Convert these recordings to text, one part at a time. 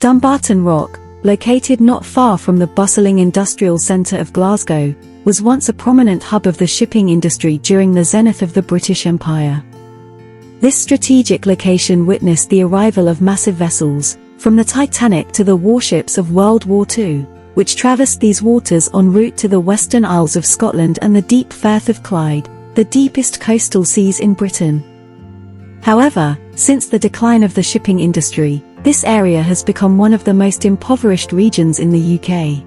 Dumbarton Rock, located not far from the bustling industrial centre of Glasgow, was once a prominent hub of the shipping industry during the zenith of the British Empire. This strategic location witnessed the arrival of massive vessels, from the Titanic to the warships of World War II, which traversed these waters en route to the Western Isles of Scotland and the deep Firth of Clyde, the deepest coastal seas in Britain. However, since the decline of the shipping industry, this area has become one of the most impoverished regions in the UK.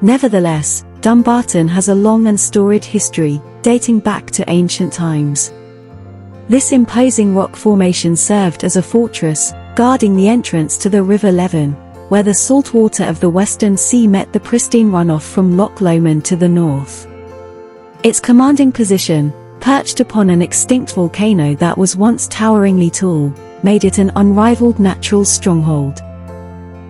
Nevertheless, Dumbarton has a long and storied history, dating back to ancient times. This imposing rock formation served as a fortress, guarding the entrance to the River Leven, where the salt water of the Western Sea met the pristine runoff from Loch Lomond to the north. Its commanding position, perched upon an extinct volcano that was once toweringly tall, made it an unrivaled natural stronghold.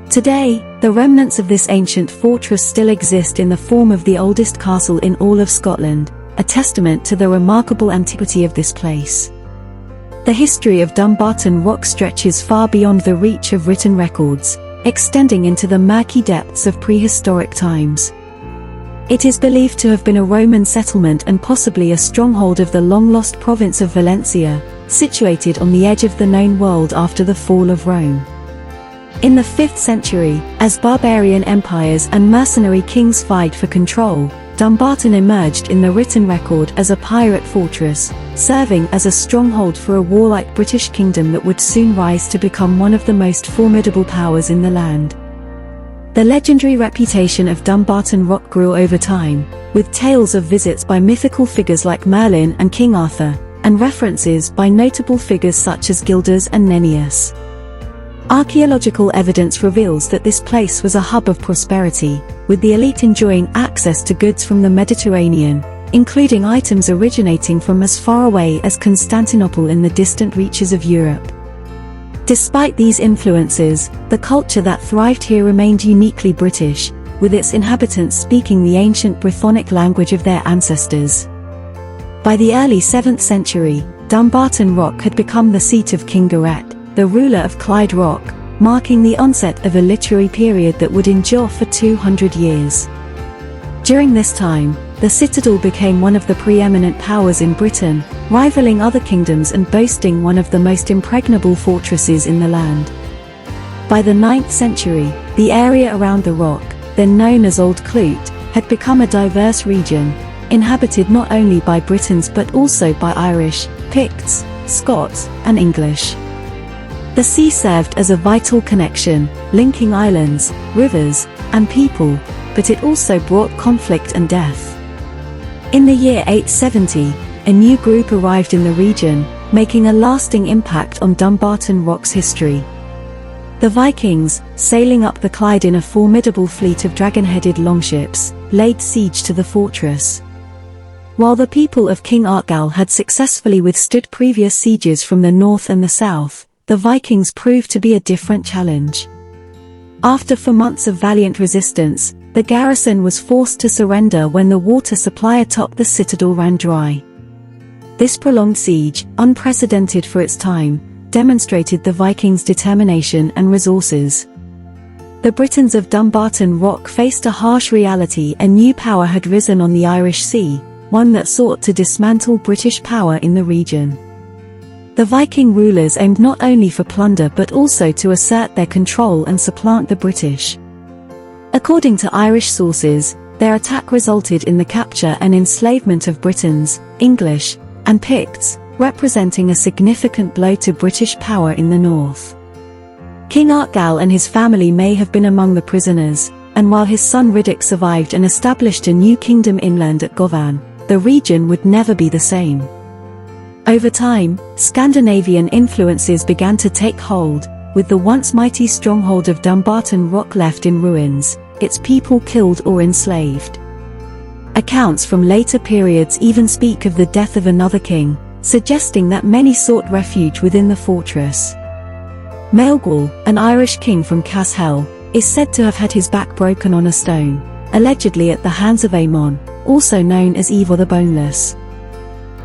Today, the remnants of this ancient fortress still exist in the form of the oldest castle in all of Scotland, a testament to the remarkable antiquity of this place. The history of Dumbarton Rock stretches far beyond the reach of written records, extending into the murky depths of prehistoric times. It is believed to have been a Roman settlement and possibly a stronghold of the long-lost province of Valencia, situated on the edge of the known world after the fall of Rome. In the 5th century, as barbarian empires and mercenary kings vied for control, Dumbarton emerged in the written record as a pirate fortress, serving as a stronghold for a warlike British kingdom that would soon rise to become one of the most formidable powers in the land. The legendary reputation of Dumbarton Rock grew over time, with tales of visits by mythical figures like Merlin and King Arthur, and references by notable figures such as Gildas and Nennius. Archaeological evidence reveals that this place was a hub of prosperity, with the elite enjoying access to goods from the Mediterranean, including items originating from as far away as Constantinople in the distant reaches of Europe. Despite these influences, the culture that thrived here remained uniquely British, with its inhabitants speaking the ancient Brythonic language of their ancestors. By the early 7th century, Dumbarton Rock had become the seat of King Garret, the ruler of Clyde Rock, marking the onset of a literary period that would endure for 200 years. During this time, the citadel became one of the preeminent powers in Britain, rivaling other kingdoms and boasting one of the most impregnable fortresses in the land. By the 9th century, the area around the rock, then known as Old Clute, had become a diverse region, inhabited not only by Britons but also by Irish, Picts, Scots, and English. The sea served as a vital connection, linking islands, rivers, and people, but it also brought conflict and death. In the year 870, a new group arrived in the region, making a lasting impact on Dumbarton Rock's history. The Vikings, sailing up the Clyde in a formidable fleet of dragon-headed longships, laid siege to the fortress. While the people of King Artgal had successfully withstood previous sieges from the north and the south, the Vikings proved to be a different challenge. After 4 months of valiant resistance, the garrison was forced to surrender when the water supply atop the citadel ran dry. This prolonged siege, unprecedented for its time, demonstrated the Vikings' determination and resources. The Britons of Dumbarton Rock faced a harsh reality: a new power had risen on the Irish Sea, one that sought to dismantle British power in the region. The Viking rulers aimed not only for plunder but also to assert their control and supplant the British. According to Irish sources, their attack resulted in the capture and enslavement of Britons, English, and Picts, representing a significant blow to British power in the north. King Artgal and his family may have been among the prisoners, and while his son Riddick survived and established a new kingdom inland at Govan, the region would never be the same. Over time, Scandinavian influences began to take hold, with the once mighty stronghold of Dumbarton Rock left in ruins, its people killed or enslaved. Accounts from later periods even speak of the death of another king, suggesting that many sought refuge within the fortress. Maelgwal, an Irish king from Cashel, is said to have had his back broken on a stone, allegedly at the hands of Aemon, also known as Ivar the Boneless.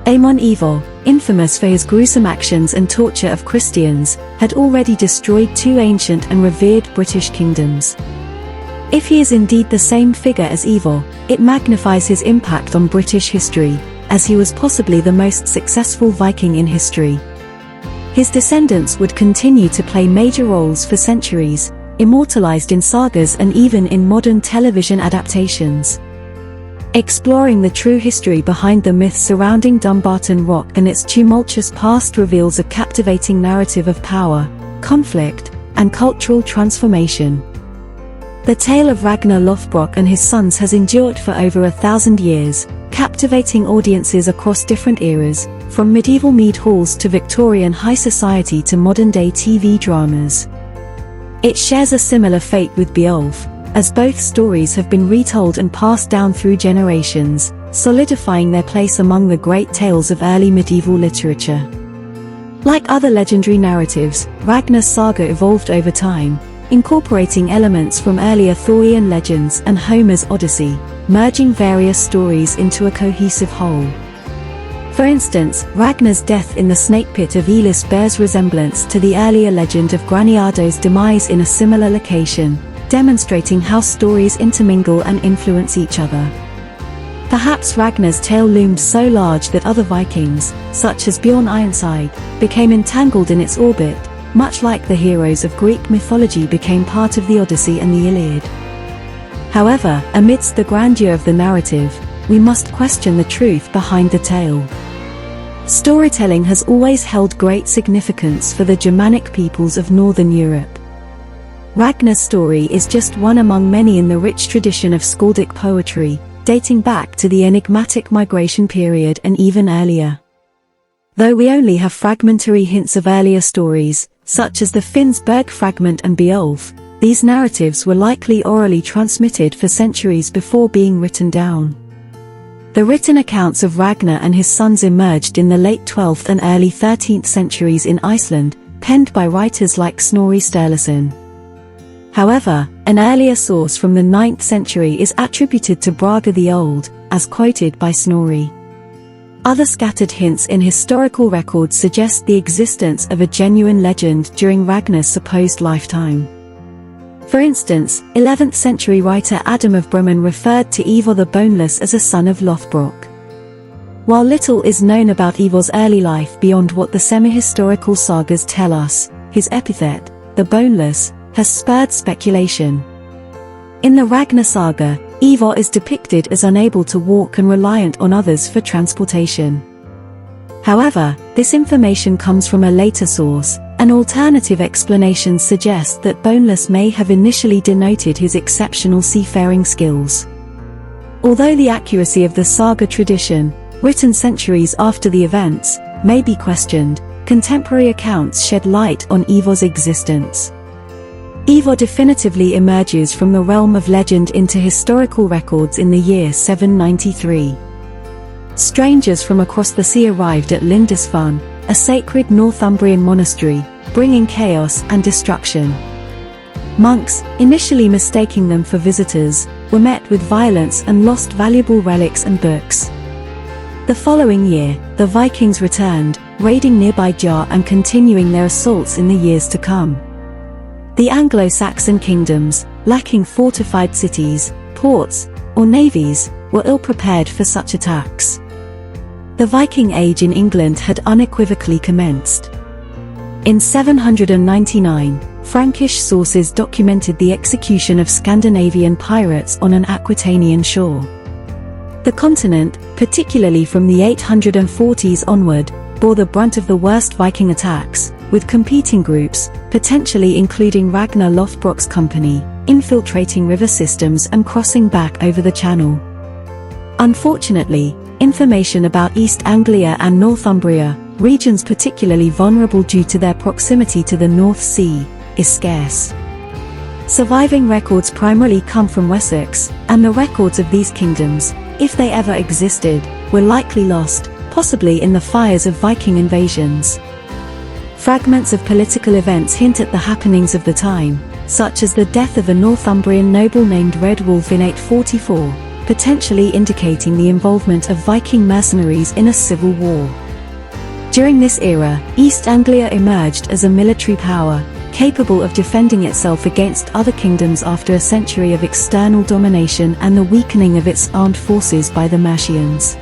Aemon Ivar, infamous for his gruesome actions and torture of Christians, had already destroyed two ancient and revered British kingdoms. If he is indeed the same figure as Ivar, it magnifies his impact on British history, as he was possibly the most successful Viking in history. His descendants would continue to play major roles for centuries, immortalized in sagas and even in modern television adaptations. Exploring the true history behind the myths surrounding Dumbarton Rock and its tumultuous past reveals a captivating narrative of power, conflict, and cultural transformation. The tale of Ragnar Lothbrok and his sons has endured for over 1,000 years, captivating audiences across different eras, from medieval mead halls to Victorian high society to modern-day TV dramas. It shares a similar fate with Beowulf, as both stories have been retold and passed down through generations, solidifying their place among the great tales of early medieval literature. Like other legendary narratives, Ragnar's saga evolved over time, incorporating elements from earlier Arthurian legends and Homer's Odyssey, merging various stories into a cohesive whole. For instance, Ragnar's death in the snake pit of Elis bears resemblance to the earlier legend of Graniado's demise in a similar location, demonstrating how stories intermingle and influence each other. Perhaps Ragnar's tale loomed so large that other Vikings, such as Bjorn Ironside, became entangled in its orbit, much like the heroes of Greek mythology became part of the Odyssey and the Iliad. However, amidst the grandeur of the narrative, we must question the truth behind the tale. Storytelling has always held great significance for the Germanic peoples of Northern Europe. Ragnar's story is just one among many in the rich tradition of skaldic poetry, dating back to the enigmatic migration period and even earlier. Though we only have fragmentary hints of earlier stories, such as the Finnsburg fragment and Beowulf, these narratives were likely orally transmitted for centuries before being written down. The written accounts of Ragnar and his sons emerged in the late 12th and early 13th centuries in Iceland, penned by writers like Snorri Sturluson. However, an earlier source from the 9th century is attributed to Brage the Old, as quoted by Snorri. Other scattered hints in historical records suggest the existence of a genuine legend during Ragnar's supposed lifetime. For instance, 11th century writer Adam of Bremen referred to Ivar the Boneless as a son of Lothbrok. While little is known about Ivar's early life beyond what the semi-historical sagas tell us, his epithet, the Boneless, has spurred speculation. In the Ragnar saga, Ivar is depicted as unable to walk and reliant on others for transportation. However, this information comes from a later source. An alternative explanation suggests that Boneless may have initially denoted his exceptional seafaring skills. Although the accuracy of the saga tradition, written centuries after the events, may be questioned, contemporary accounts shed light on Ivar's existence. Ivar definitively emerges from the realm of legend into historical records in the year 793. Strangers from across the sea arrived at Lindisfarne, a sacred Northumbrian monastery, bringing chaos and destruction. Monks, initially mistaking them for visitors, were met with violence and lost valuable relics and books. The following year, the Vikings returned, raiding nearby Jar and continuing their assaults in the years to come. The Anglo-Saxon kingdoms, lacking fortified cities, ports, or navies, were ill-prepared for such attacks. The Viking Age in England had unequivocally commenced. In 799, Frankish sources documented the execution of Scandinavian pirates on an Aquitanian shore. The continent, particularly from the 840s onward, bore the brunt of the worst Viking attacks, with competing groups, potentially including Ragnar Lothbrok's company, infiltrating river systems and crossing back over the Channel. Unfortunately, information about East Anglia and Northumbria, regions particularly vulnerable due to their proximity to the North Sea, is scarce. Surviving records primarily come from Wessex, and the records of these kingdoms, if they ever existed, were likely lost, possibly in the fires of Viking invasions. Fragments of political events hint at the happenings of the time, such as the death of a Northumbrian noble named Red Wolf in 844, potentially indicating the involvement of Viking mercenaries in a civil war. During this era, East Anglia emerged as a military power, capable of defending itself against other kingdoms after a century of external domination and the weakening of its armed forces by the Mercians.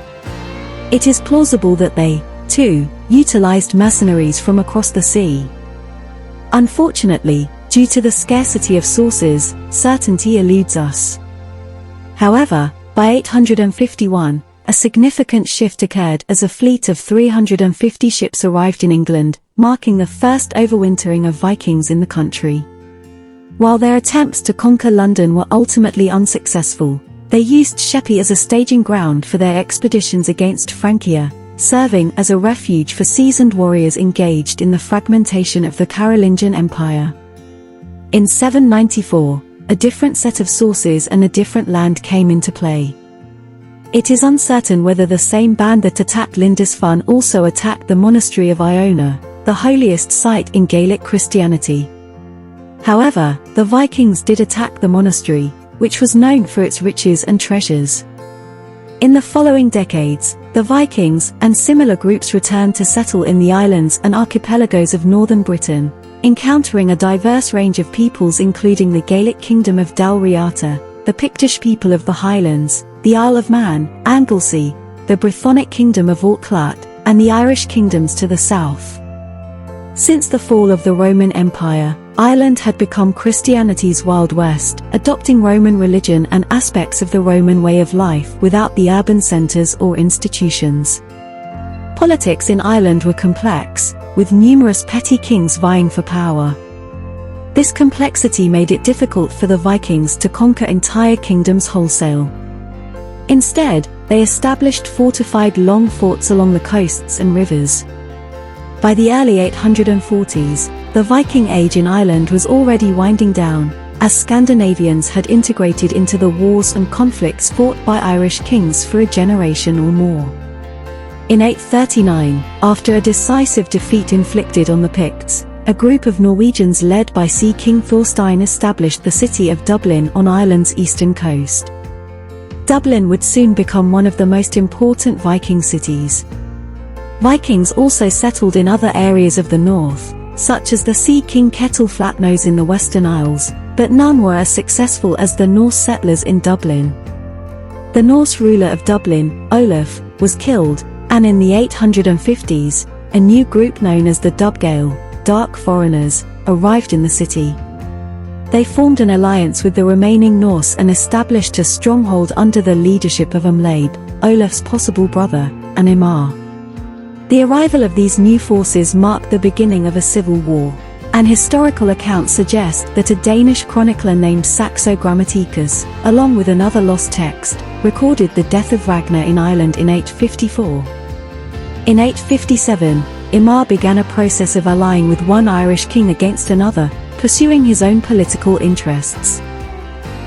It is plausible that they, too, utilized mercenaries from across the sea. Unfortunately, due to the scarcity of sources, certainty eludes us. However, by 851, a significant shift occurred as a fleet of 350 ships arrived in England, marking the first overwintering of Vikings in the country. While their attempts to conquer London were ultimately unsuccessful, they used Sheppey as a staging ground for their expeditions against Francia, serving as a refuge for seasoned warriors engaged in the fragmentation of the Carolingian Empire. In 794, a different set of sources and a different land came into play. It is uncertain whether the same band that attacked Lindisfarne also attacked the monastery of Iona, the holiest site in Gaelic Christianity. However, the Vikings did attack the monastery, which was known for its riches and treasures. In the following decades, the Vikings and similar groups returned to settle in the islands and archipelagos of northern Britain, encountering a diverse range of peoples including the Gaelic kingdom of Dalriata, the Pictish people of the Highlands, the Isle of Man, Anglesey, the Brythonic kingdom of Orklat, and the Irish kingdoms to the south. Since the fall of the Roman Empire, Ireland had become Christianity's Wild West, adopting Roman religion and aspects of the Roman way of life without the urban centres or institutions. Politics in Ireland were complex, with numerous petty kings vying for power. This complexity made it difficult for the Vikings to conquer entire kingdoms wholesale. Instead, they established fortified long forts along the coasts and rivers. By the early 840s, the Viking Age in Ireland was already winding down, as Scandinavians had integrated into the wars and conflicts fought by Irish kings for a generation or more. In 839, after a decisive defeat inflicted on the Picts, a group of Norwegians led by Sea King Thorstein established the city of Dublin on Ireland's eastern coast. Dublin would soon become one of the most important Viking cities. Vikings also settled in other areas of the north, such as the Sea King Kettle Flatnose in the Western Isles, but none were as successful as the Norse settlers in Dublin. The Norse ruler of Dublin, Olaf, was killed, and in the 850s, a new group known as the Dubgail, Dark Foreigners, arrived in the city. They formed an alliance with the remaining Norse and established a stronghold under the leadership of Umlaib, Olaf's possible brother, and Imar. The arrival of these new forces marked the beginning of a civil war. An historical account suggests that a Danish chronicler named Saxo Grammaticus, along with another lost text, recorded the death of Ragnar in Ireland in 854. In 857, Imar began a process of allying with one Irish king against another, pursuing his own political interests.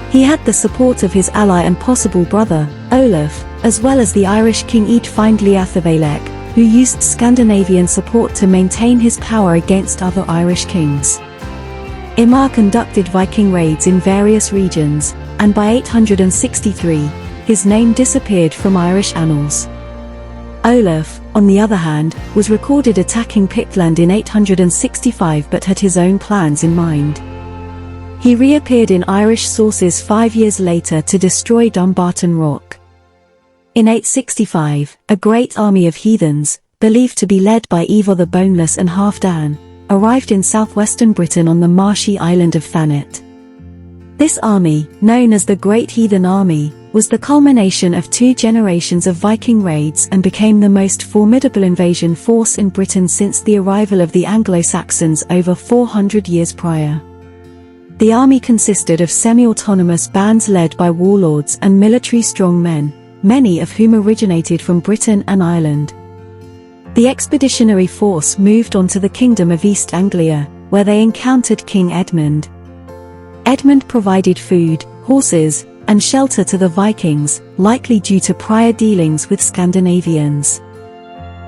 He had the support of his ally and possible brother, Olaf, as well as the Irish king Eadfine Liathavelec, who used Scandinavian support to maintain his power against other Irish kings. Imar conducted Viking raids in various regions, and by 863, his name disappeared from Irish annals. Olaf, on the other hand, was recorded attacking Pictland in 865 but had his own plans in mind. He reappeared in Irish sources 5 years later to destroy Dumbarton Rock. In 865, a great army of heathens, believed to be led by Ivar the Boneless and Halfdan, arrived in southwestern Britain on the marshy island of Thanet. This army, known as the Great Heathen Army, was the culmination of 2 generations of Viking raids and became the most formidable invasion force in Britain since the arrival of the Anglo-Saxons over 400 years prior. The army consisted of semi-autonomous bands led by warlords and military strongmen, many of whom originated from Britain and Ireland. The expeditionary force moved on to the Kingdom of East Anglia, where they encountered King Edmund. Edmund provided food, horses, and shelter to the Vikings, likely due to prior dealings with Scandinavians.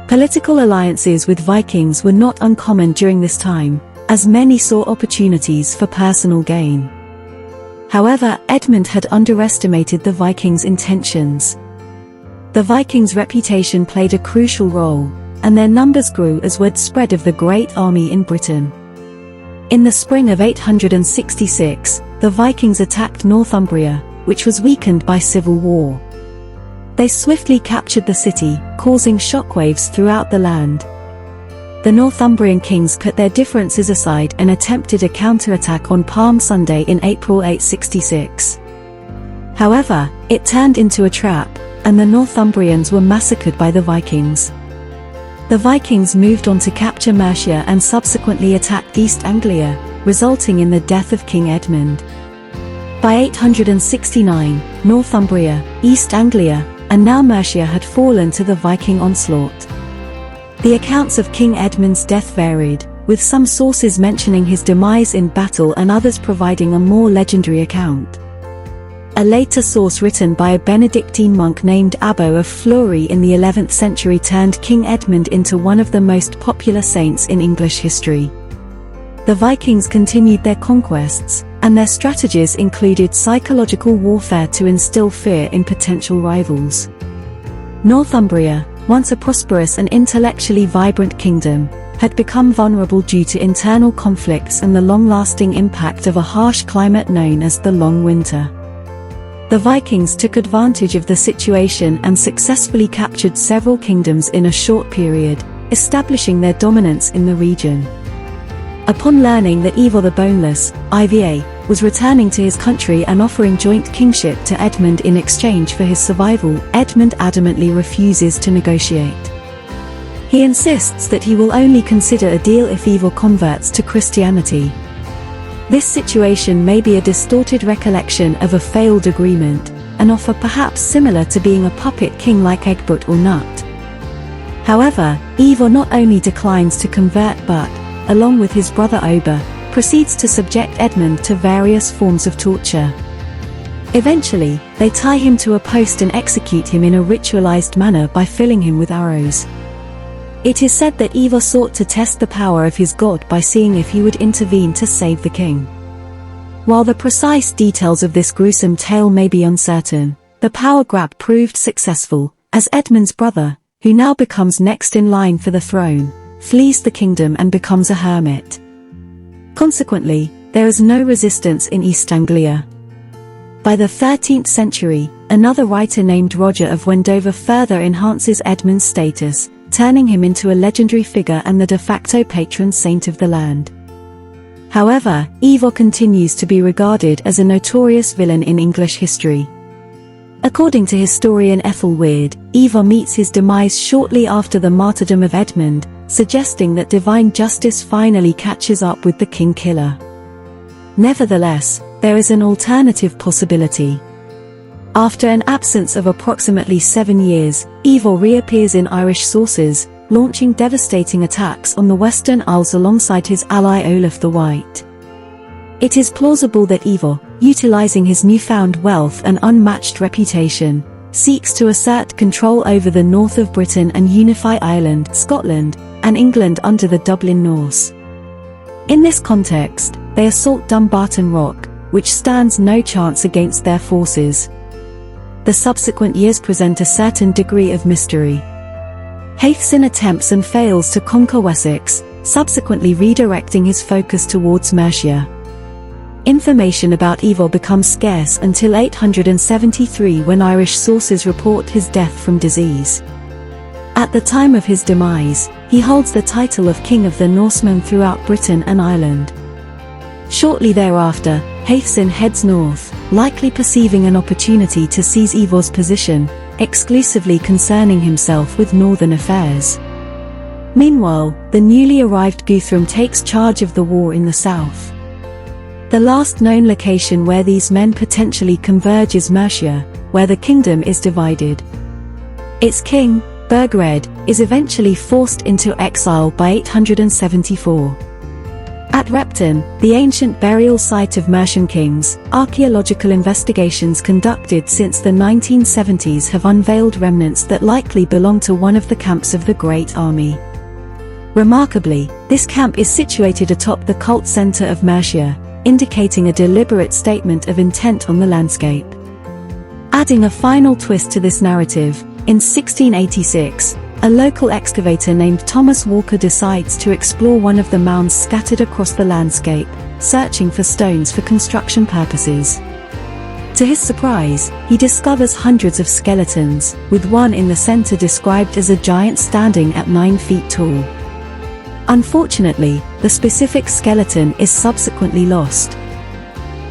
Political alliances with Vikings were not uncommon during this time, as many saw opportunities for personal gain. However, Edmund had underestimated the Vikings' intentions. The Vikings' reputation played a crucial role. and their numbers grew as word spread of the great army in Britain. In the spring of 866, the Vikings attacked Northumbria, which was weakened by civil war. They swiftly captured the city, causing shockwaves throughout the land. The Northumbrian kings put their differences aside and attempted a counterattack on Palm Sunday in April 866. However, it turned into a trap, and the Northumbrians were massacred by the Vikings. The Vikings moved on to capture Mercia and subsequently attacked East Anglia, resulting in the death of King Edmund. By 869, Northumbria, East Anglia, and now Mercia had fallen to the Viking onslaught. The accounts of King Edmund's death varied, with some sources mentioning his demise in battle and others providing a more legendary account. A later source written by a Benedictine monk named Abbo of Fleury in the 11th century turned King Edmund into one of the most popular saints in English history. The Vikings continued their conquests, and their strategies included psychological warfare to instill fear in potential rivals. Northumbria, once a prosperous and intellectually vibrant kingdom, had become vulnerable due to internal conflicts and the long-lasting impact of a harsh climate known as the Long Winter. The Vikings took advantage of the situation and successfully captured several kingdoms in a short period, establishing their dominance in the region. Upon learning that Ivar the Boneless, Iva, was returning to his country and offering joint kingship to Edmund in exchange for his survival, Edmund adamantly refuses to negotiate. He insists that he will only consider a deal if Ivar converts to Christianity. This situation may be a distorted recollection of a failed agreement, an offer perhaps similar to being a puppet king like Egbert or Nut. However, Ivar not only declines to convert but, along with his brother Ober, proceeds to subject Edmund to various forms of torture. Eventually, they tie him to a post and execute him in a ritualized manner by filling him with arrows. It is said that Ivar sought to test the power of his god by seeing if he would intervene to save the king. While the precise details of this gruesome tale may be uncertain, the power grab proved successful, as Edmund's brother, who now becomes next in line for the throne, flees the kingdom and becomes a hermit. Consequently, there is no resistance in East Anglia. By the 13th century, another writer named Roger of Wendover further enhances Edmund's status, turning him into a legendary figure and the de facto patron saint of the land. However, Ivar continues to be regarded as a notorious villain in English history. According to historian Ethel Weird, Ivar meets his demise shortly after the martyrdom of Edmund, suggesting that divine justice finally catches up with the king killer. Nevertheless, there is an alternative possibility. After an absence of approximately 7 years, Ivar reappears in Irish sources, launching devastating attacks on the Western Isles alongside his ally Olaf the White. It is plausible that Ivar, utilizing his newfound wealth and unmatched reputation, seeks to assert control over the north of Britain and unify Ireland, Scotland, and England under the Dublin Norse. In this context, they assault Dumbarton Rock, which stands no chance against their forces. The subsequent years present a certain degree of mystery. Hæthcyn attempts and fails to conquer Wessex, subsequently redirecting his focus towards Mercia. Information about Ivar becomes scarce until 873 when Irish sources report his death from disease. At the time of his demise, he holds the title of King of the Norsemen throughout Britain and Ireland. Shortly thereafter, Hæthcyn heads north, likely perceiving an opportunity to seize Ivar's position, exclusively concerning himself with northern affairs. Meanwhile, the newly arrived Guthrum takes charge of the war in the south. The last known location where these men potentially converge is Mercia, where the kingdom is divided. Its king, Burgred, is eventually forced into exile by 874. At Repton, the ancient burial site of Mercian kings, archaeological investigations conducted since the 1970s have unveiled remnants that likely belong to one of the camps of the Great Army. Remarkably, this camp is situated atop the cult center of Mercia, indicating a deliberate statement of intent on the landscape. Adding a final twist to this narrative, in 1686, A local excavator named Thomas Walker decides to explore one of the mounds scattered across the landscape, searching for stones for construction purposes. To his surprise, he discovers hundreds of skeletons, with one in the center described as a giant standing at 9 feet tall. Unfortunately, the specific skeleton is subsequently lost.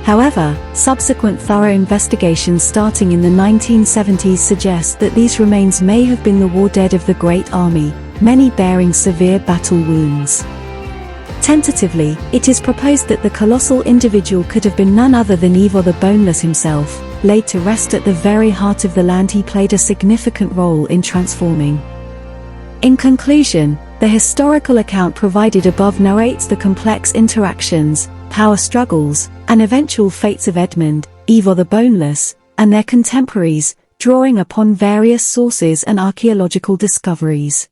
However, subsequent thorough investigations starting in the 1970s suggest that these remains may have been the war dead of the Great Army, many bearing severe battle wounds. Tentatively, it is proposed that the colossal individual could have been none other than Ivar the Boneless himself, laid to rest at the very heart of the land he played a significant role in transforming. In conclusion, the historical account provided above narrates the complex interactions, power struggles, and eventual fates of Edmund, Ivar the Boneless, and their contemporaries, drawing upon various sources and archaeological discoveries.